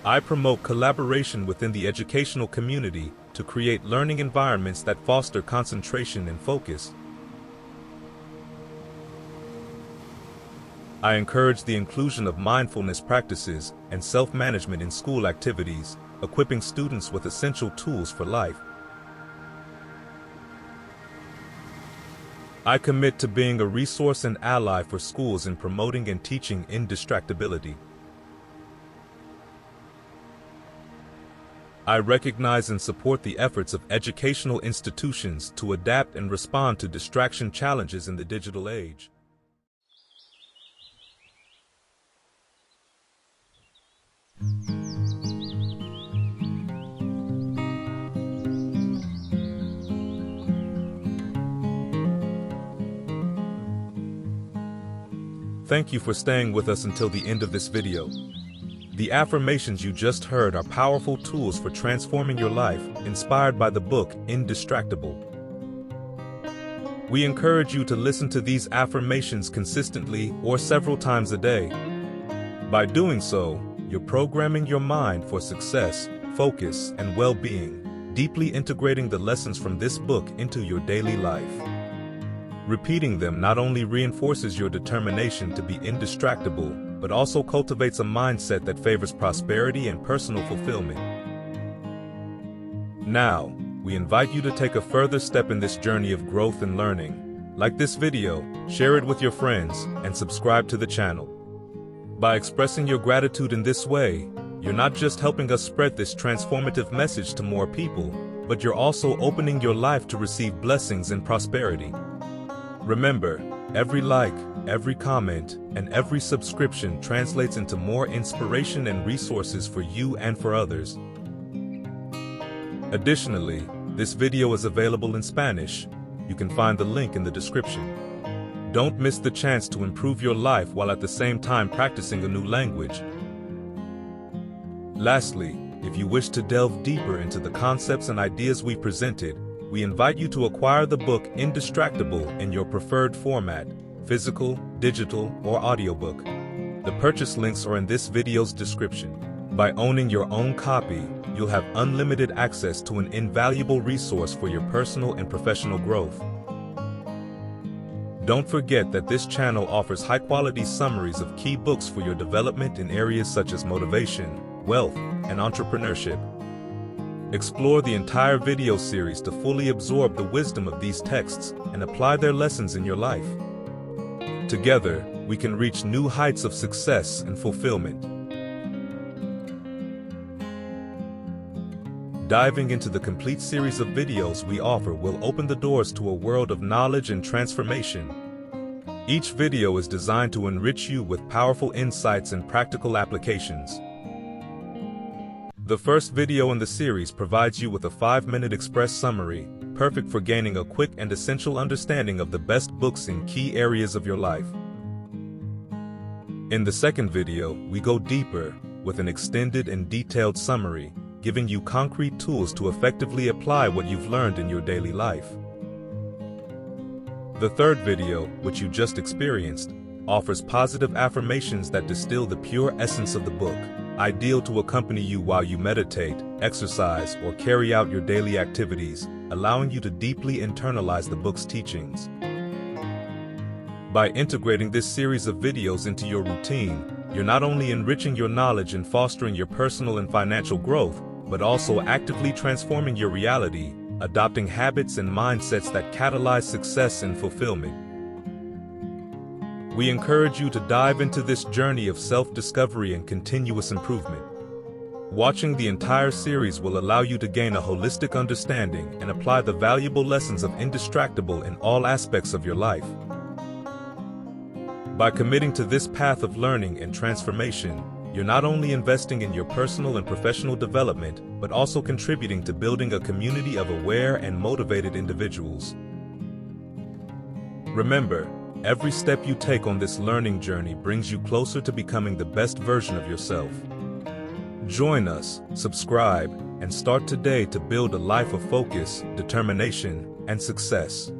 I promote collaboration within the educational community to create learning environments that foster concentration and focus. I encourage the inclusion of mindfulness practices and self-management in school activities, equipping students with essential tools for life. I commit to being a resource and ally for schools in promoting and teaching indistractability. I recognize and support the efforts of educational institutions to adapt and respond to distraction challenges in the digital age. Thank you for staying with us until the end of this video. The affirmations you just heard are powerful tools for transforming your life, inspired by the book Indistractable. We encourage you to listen to these affirmations consistently or several times a day. By doing so, you're programming your mind for success, focus, and well-being, deeply integrating the lessons from this book into your daily life. Repeating them not only reinforces your determination to be indistractable, but also cultivates a mindset that favors prosperity and personal fulfillment. Now, we invite you to take a further step in this journey of growth and learning. Like this video, share it with your friends, and subscribe to the channel. By expressing your gratitude in this way, you're not just helping us spread this transformative message to more people, but you're also opening your life to receive blessings and prosperity. Remember, every like, every comment, and every subscription translates into more inspiration and resources for you and for others. Additionally, this video is available in Spanish. You can find the link in the description. Don't miss the chance to improve your life while at the same time practicing a new language. Lastly, if you wish to delve deeper into the concepts and ideas we presented, we invite you to acquire the book Indistractable in your preferred format, physical, digital, or audiobook. The purchase links are in this video's description. By owning your own copy, you'll have unlimited access to an invaluable resource for your personal and professional growth. Don't forget that this channel offers high-quality summaries of key books for your development in areas such as motivation, wealth, and entrepreneurship. Explore the entire video series to fully absorb the wisdom of these texts and apply their lessons in your life. Together, we can reach new heights of success and fulfillment. Diving into the complete series of videos we offer will open the doors to a world of knowledge and transformation. Each video is designed to enrich you with powerful insights and practical applications. The first video in the series provides you with a 5-minute express summary, perfect for gaining a quick and essential understanding of the best books in key areas of your life. In the second video, we go deeper with an extended and detailed summary, giving you concrete tools to effectively apply what you've learned in your daily life. The third video, which you just experienced, offers positive affirmations that distill the pure essence of the book, ideal to accompany you while you meditate, exercise, or carry out your daily activities, allowing you to deeply internalize the book's teachings. By integrating this series of videos into your routine, you're not only enriching your knowledge and fostering your personal and financial growth, but also actively transforming your reality, adopting habits and mindsets that catalyze success and fulfillment. We encourage you to dive into this journey of self-discovery and continuous improvement. Watching the entire series will allow you to gain a holistic understanding and apply the valuable lessons of Indistractable in all aspects of your life. By committing to this path of learning and transformation, you're not only investing in your personal and professional development, but also contributing to building a community of aware and motivated individuals. Remember, every step you take on this learning journey brings you closer to becoming the best version of yourself. Join us, subscribe, and start today to build a life of focus, determination, and success.